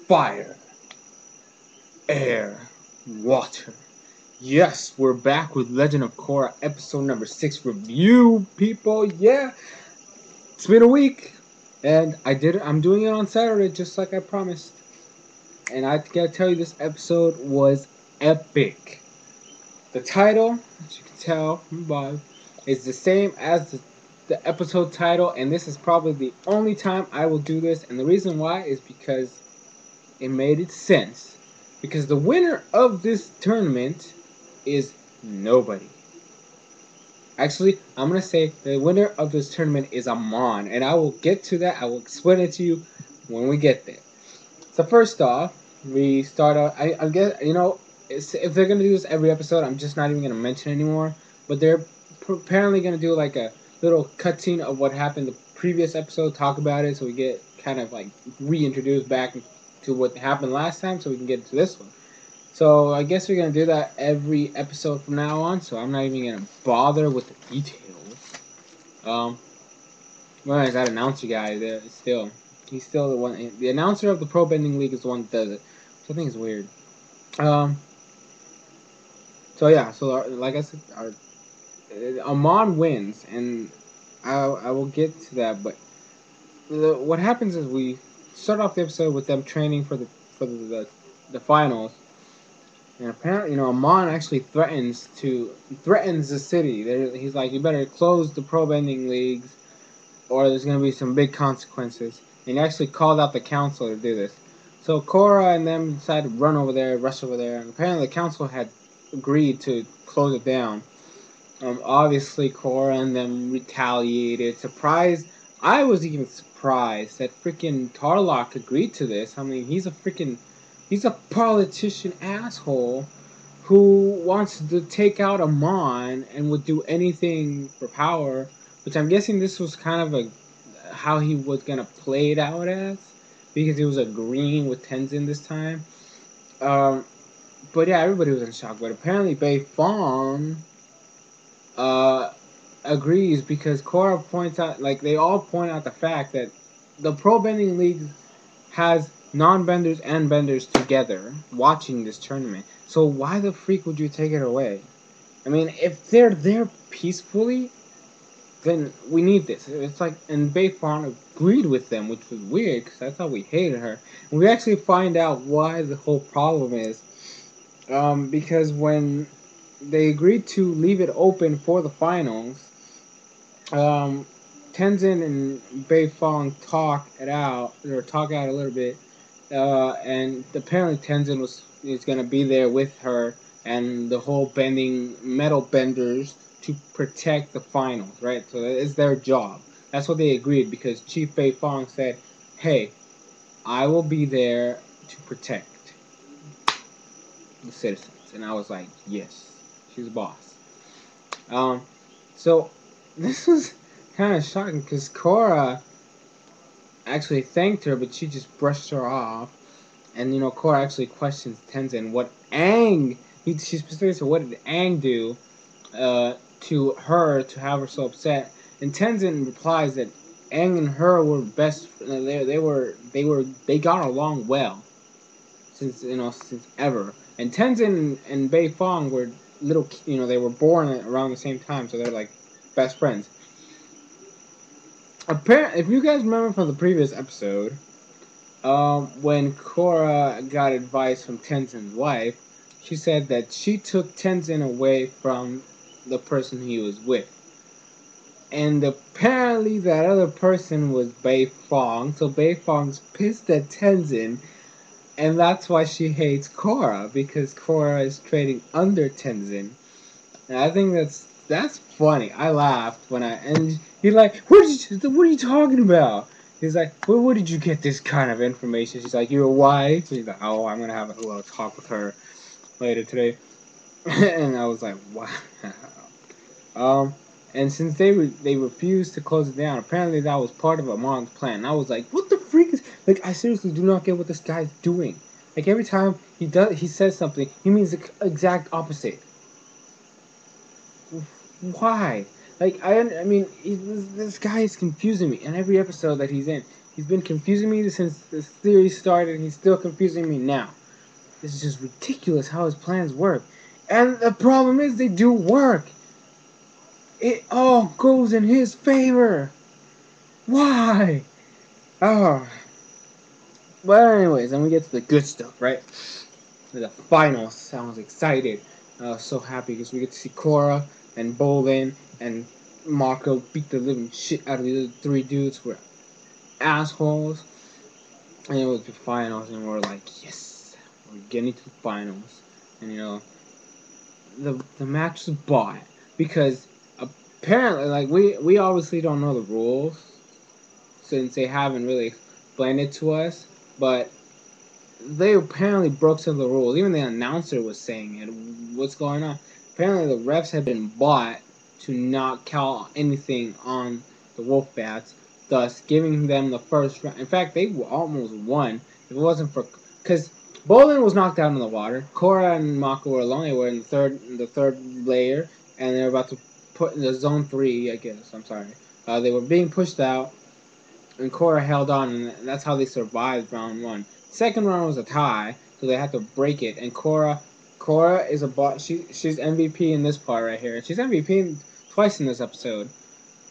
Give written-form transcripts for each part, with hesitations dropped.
Fire, air, water. Yes, we're back with Legend of Korra episode number 6 review, people. Yeah, it's been a week, and I'm doing it on Saturday, just like I promised. And I gotta tell you, this episode was epic. The title, as you can tell from above, is the same as the episode title, and this is probably the only time I will do this. And the reason why is because it made its sense. Because the winner of this tournament is nobody. Actually, I'm going to say the winner of this tournament is Amon. And I will get to that. I will explain it to you when we get there. So first off, we start out. I guess, if they're going to do this every episode, I'm just not even going to mention anymore. But they're apparently going to do like a little cutscene of what happened the previous episode, talk about it, so we get kind of like reintroduced back to what happened last time, so we can get to this one. So I guess we're gonna do that every episode from now on. So I'm not even gonna bother with the details. Um, whereas that announcer guy, there he's still the one. The announcer of the Pro Bending League is the one that does it. So I think it's weird. Um, so yeah, so like I said, Amon wins, and I will get to that. But what happens is we start off the episode with them training for the finals. And apparently, Amon actually threatens the city. He's like, you better close the pro bending leagues, or there's gonna be some big consequences. And he actually called out the council to do this. So Korra and them decided to run over there, rush over there, and apparently the council had agreed to close it down. Obviously, Korra and them retaliated. Surprised. I was even surprised that freaking Tarlock agreed to this. I mean, he's a politician asshole who wants to take out Amon and would do anything for power. Which I'm guessing this was kind of how he was gonna play it out as, because he was agreeing with Tenzin this time. Um, but yeah, everybody was in shock. But apparently, Bei-Fong uh, agrees, because Korra points out, like, they all point out the fact that the Pro Bending League has non-benders and benders together watching this tournament. So why the freak would you take it away? I mean, if they're there peacefully, then we need this. It's like, and Bei-Fong agreed with them, which was weird, because I thought we hated her. And we actually find out why the whole problem is. Because when they agreed to leave it open for the finals, um, Tenzin and Bei-Fong talk out a little bit, and apparently Tenzin is gonna be there with her and the whole metal benders to protect the finals, right? So that is their job. That's what they agreed, because Chief Bei-Fong said, "Hey, I will be there to protect the citizens," and I was like, "Yes, she's a boss." Um, so this was kind of shocking, because Korra actually thanked her, but she just brushed her off. And Korra actually questions Tenzin what Aang. She specifically said, "What did Aang do to her to have her so upset?" And Tenzin replies that Aang and her were best. They got along well since ever. And Tenzin and Bei-Fong were little. They were born around the same time, so they're like best friends. Apparently, if you guys remember from the previous episode, when Korra got advice from Tenzin's wife, she said that she took Tenzin away from the person he was with. And apparently that other person was Bei-Fong, so Bei-Fong's pissed at Tenzin, and that's why she hates Korra, because Korra is trading under Tenzin. And I think that's funny. I laughed and he's like, what are you talking about? He's like, well, where did you get this kind of information? She's like, your wife? He's like, oh, I'm gonna have a little talk with her later today. And I was like, wow. um, and since they refused to close it down, apparently that was part of Amon's plan. And I was like, what the freak is, like, I seriously do not get what this guy's doing. Like, every time he says something, he means the exact opposite. Why? Like, I mean, this guy is confusing me in every episode that he's in. He's been confusing me since this series started, and he's still confusing me now. This is just ridiculous how his plans work. And the problem is they do work. It all goes in his favor. Why? Oh. But anyways, then we get to the good stuff, right? The finals. I was excited. I was so happy because we get to see Korra and Bolin and Mako beat the living shit out of the other three dudes who were assholes. And it was the finals, and we're like, yes, we're getting to the finals. And the match was bought because apparently, like we obviously don't know the rules since they haven't really explained it to us, but they apparently broke some of the rules. Even the announcer was saying it. What's going on? Apparently, the refs had been bought to not count anything on the Wolfbats, thus giving them the first round. In fact, they almost won if it wasn't for because Bolin was knocked out in the water. Korra and Mako were alone. They were in the third layer, and they were about to put in the zone 3. I guess I'm sorry. They were being pushed out, and Korra held on, and that's how they survived round 1. Second round was a tie, so they had to break it. And Korra is a boss. She's MVP in this part right here. She's MVP twice in this episode,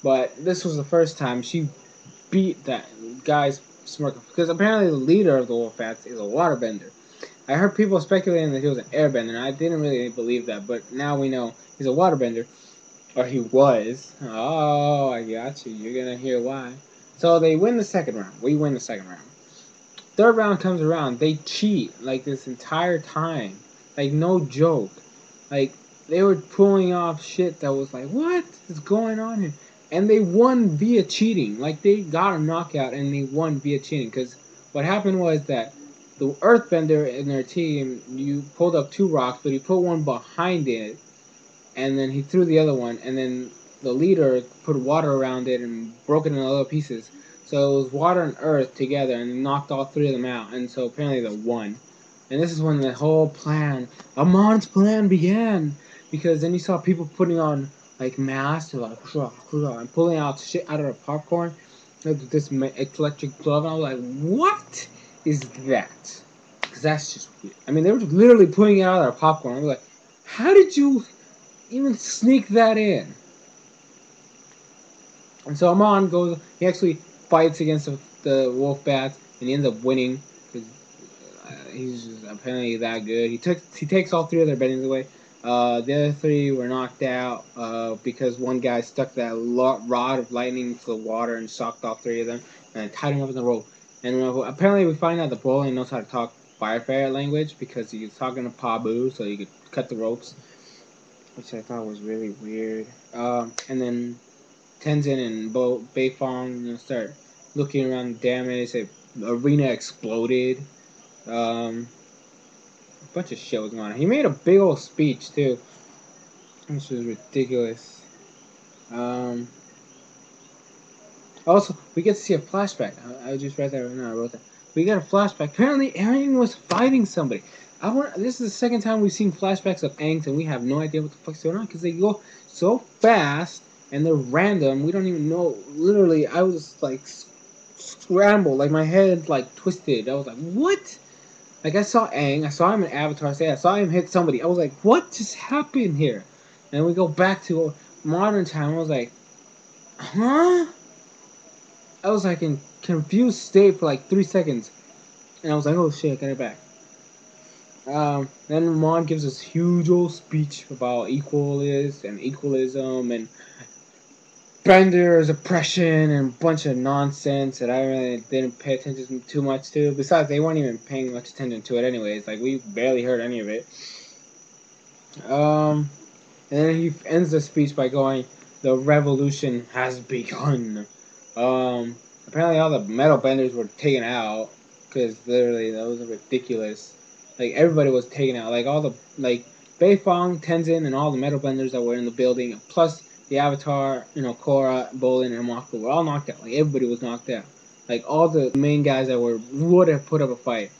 but this was the first time she beat that guy's smirk because apparently the leader of the Wolfbats is a waterbender. I heard people speculating that he was an airbender, and I didn't really believe that, but now we know he's a waterbender, or he was. Oh, I got you. You're gonna hear why. So they win the second round. We win the second round. Third round comes around, they cheat like this entire time. Like no joke. Like they were pulling off shit that was like, what is going on here? And they won via cheating. Like they got a knockout and they won via cheating. Because what happened was that the Earthbender in their team, you pulled up 2 rocks, but he put one behind it, and then he threw the other one, and then the leader put water around it and broke it into other pieces. So it was water and earth together, and knocked all 3 of them out. And so apparently they won. And this is when the whole plan, Amon's plan, began. Because then you saw people putting on like masks, like and pulling out shit out of the popcorn with this electric glove. And I was like, what is that? Because that's just weird. I mean, they were literally pulling it out of their popcorn. I was like, how did you even sneak that in? And so Amon goes, he actually fights against the Wolfbats, and he ends up winning because he's just apparently that good. He takes all 3 of their beddings away. The other 3 were knocked out because one guy stuck that rod of lightning into the water and shocked all 3 of them and tied them up in the rope. And apparently we find out that Bolin knows how to talk Fire Ferret language because he was talking to Pabu so he could cut the ropes, which I thought was really weird. And then Tenzin and Bei-Fong start looking around the damage. The arena exploded. A bunch of shit was going on. He made a big old speech too, which was ridiculous. Also, we get to see a flashback. I just read that right now. I wrote that. We got a flashback. Apparently, Aang was fighting somebody. This is the second time we've seen flashbacks of Aang, and we have no idea what the fuck's going on because they go so fast and they're random. We don't even know. Literally, I was like scrambled, like my head like twisted. I was like, what? Like I saw Aang, I saw him in Avatar. I saw him hit somebody. I was like, what just happened here? And we go back to modern time. I was like, huh? I was like in confused state for like 3 seconds, and I was like, oh shit, I got it back. Then Mon gives this huge old speech about equalism and Bender's oppression and a bunch of nonsense that I really didn't pay attention too much to. Besides, they weren't even paying much attention to it anyways. Like, we barely heard any of it. And then he ends the speech by going, the revolution has begun. Apparently all the metal benders were taken out, because literally, that was ridiculous. Like, everybody was taken out. Like, all the, like, Bei-Fong, Tenzin, and all the metal benders that were in the building, plus the Avatar, Korra, Bolin, and Mako were all knocked out. Like, everybody was knocked out. Like, all the main guys that would have put up a fight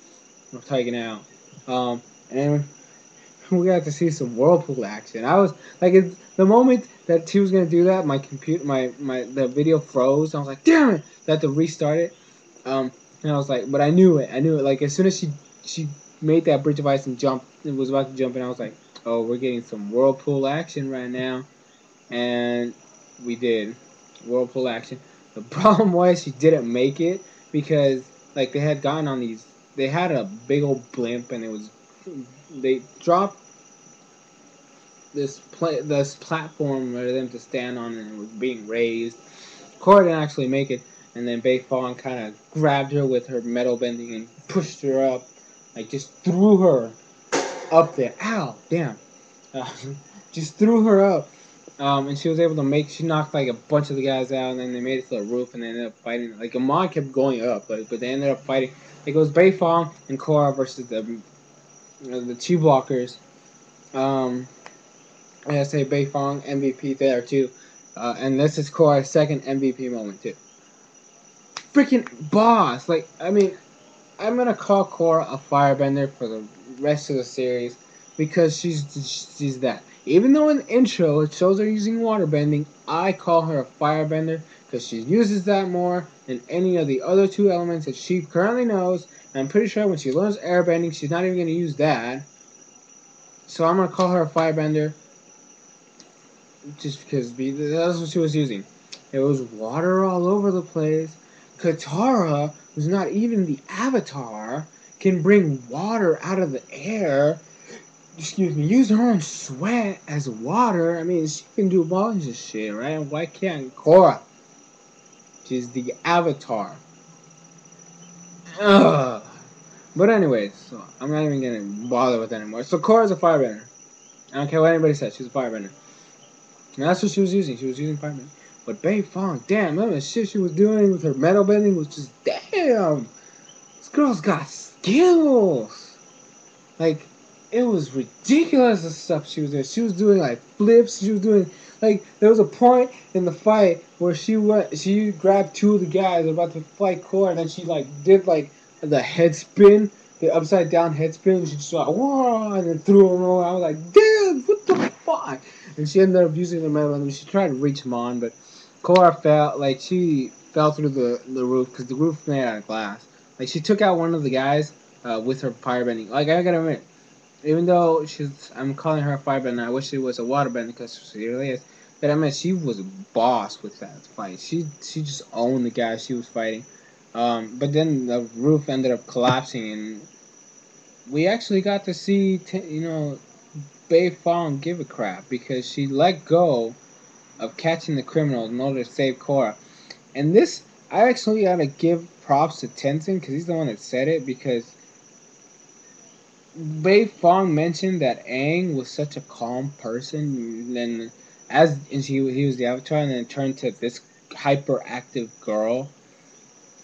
were taken out. And we got to see some whirlpool action. I was like, the moment that he was gonna do that, my computer, the video froze. I was like, damn it! I had to restart it. And I was like, but I knew it. I knew it. Like as soon as she made that bridge of ice and jumped, and was about to jump, and I was like, oh, we're getting some whirlpool action right now, and we did whirlpool action. The problem was she didn't make it because like they had gotten on these. They had a big old blimp, and it was they dropped this platform for them to stand on, and it was being raised. Korra didn't actually make it, and then Bei-Fong kind of grabbed her with her metal bending and pushed her up, like just threw her up there. Ow, damn! Uh, just threw her up, and she was able to make. She knocked like a bunch of the guys out, and then they made it to the roof, and they ended up fighting. Like Amon kept going up, but they ended up fighting. It goes Bei-Fong and Korra versus the Chi Blockers. Um, I say Bei-Fong MVP there too. And this is Korra's second MVP moment too. Freaking boss! Like, I mean, I'm gonna call Korra a firebender for the rest of the series because she's that. Even though in the intro it shows her using waterbending, I call her a firebender because she uses that more than any of the other two elements that she currently knows. And I'm pretty sure when she learns airbending, she's not even gonna use that. So I'm gonna call her a firebender just because that's what she was using. It was water all over the place. Katara, who's not even the Avatar, can bring water out of the air. Excuse me, use her own sweat as water. I mean, she can do a bunch of shit, right? Why can't Korra? She's the Avatar. Ugh. But anyways, so I'm not even gonna bother with that anymore. So Korra's a firebender. I don't care what anybody says. She's a firebender. And that's what she was using. She was using firebending. But Bei-Fong, damn, the shit she was doing with her metal bending was just, damn. This girl's got skills. Like, it was ridiculous the stuff she was doing. She was doing, like, flips. She was doing, like, there was a point in the fight where she grabbed two of the guys about to fight Korra, and then she, like, did, like, the head spin, the upside down head spin, and she just, like, whoa, and then threw him over. I was like, damn, what the fuck? And she ended up using the metal, and she tried to reach him on, but Korra fell, like, she fell through the roof, because the roof made out of glass. Like, she took out one of the guys with her firebending. Like, I gotta admit, even though I'm calling her a firebender, I wish it was a waterbender, because she really is. But I mean, she was a boss with that fight. She just owned the guy she was fighting. But then the roof ended up collapsing, and we actually got to see, Bei-Fong give a crap, because she let go of catching the criminal in order to save Korra. And this, I actually gotta give props to Tenzin, because he's the one that said it, because Bei-Fong mentioned that Aang was such a calm person, then and he was the Avatar, and then it turned to this hyperactive girl,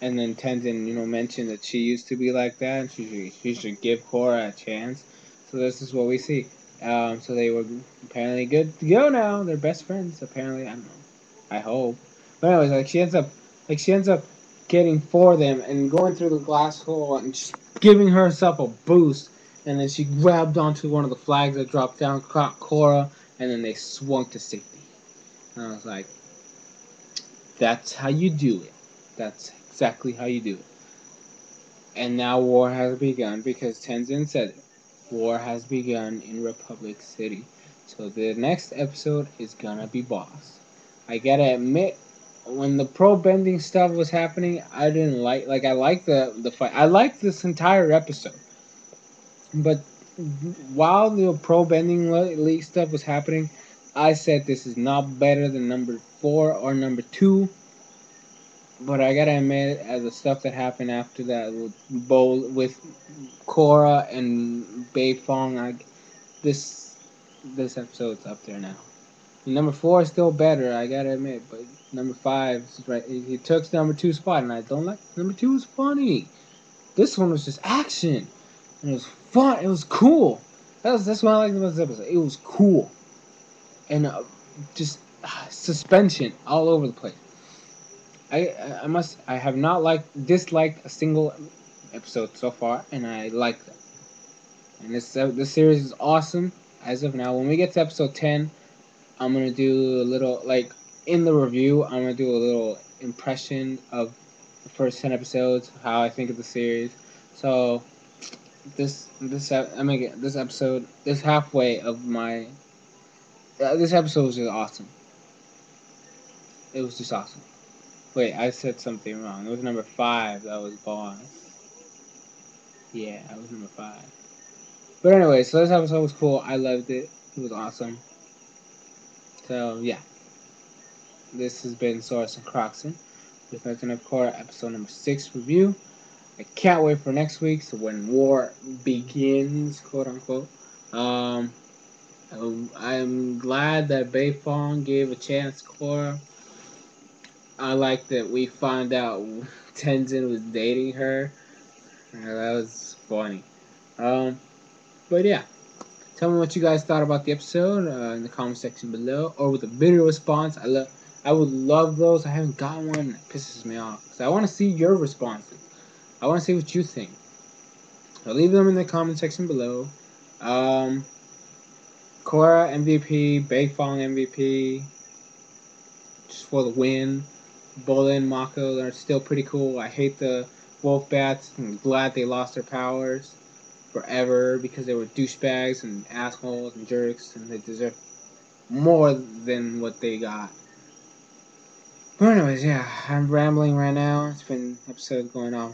and then Tenzin, mentioned that she used to be like that, and she should give Korra a chance. So this is what we see. So they were apparently good to go now. They're best friends. Apparently, I don't know. I hope. But anyways, she ends up getting for them and going through the glass hole and just giving herself a boost. And then she grabbed onto one of the flags that dropped down, caught Korra, and then they swung to safety. And I was like, that's how you do it. That's exactly how you do it. And now war has begun because Tenzin said it. War has begun in Republic City. So the next episode is gonna be boss. I gotta admit, when the pro bending stuff was happening, I didn't I liked the fight. I liked this entire episode. But while the pro bending league stuff was happening, I said this is not better than number 4 or number 2. But I gotta admit, as the stuff that happened after that with Korra and Bei-Fong, this this episode's up there now. And number 4 is still better, I gotta admit, but number 5 is right. He took number 2 spot, and I don't like number 2 is funny. This one was just action, and it was fun. It was cool. That's what I liked about this episode. It was cool, and just suspension all over the place. I have not disliked a single episode so far, and I like that. And this series is awesome as of now. When we get to episode 10, I'm gonna do a little in the review. I'm gonna do a little impression of the first 10 episodes, how I think of the series. So this episode, this halfway of my this episode was just awesome. It was just awesome. Wait, I said something wrong. It was number 5 that was boss. Yeah, it was number 5. But anyway, so this episode was cool. I loved it. It was awesome. So yeah, this has been SoresanCrockxen with Legend of Korra episode number 6 review. I can't wait for next week. So when war begins, quote unquote. I'm glad that Bei-Fong gave a chance to Korra. I like that we found out Tenzin was dating her. That was funny. Um, but yeah, tell me what you guys thought about the episode in the comment section below, or with a video response. I would love those. I haven't gotten one. It pisses me off. So I want to see your responses. I want to see what you think. So leave them in the comment section below. Korra MVP, Bei-Fong MVP, just for the win. Bola and Mako are still pretty cool. I hate the wolf bats. I'm glad they lost their powers forever because they were douchebags and assholes and jerks, and they deserve more than what they got. But anyways, yeah, I'm rambling right now. It's been episode going on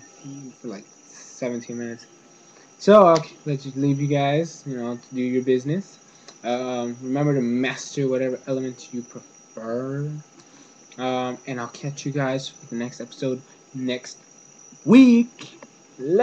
for like 17 minutes. So I'll leave you guys, to do your business. Remember to master whatever element you prefer. And I'll catch you guys for the next episode next week. Later.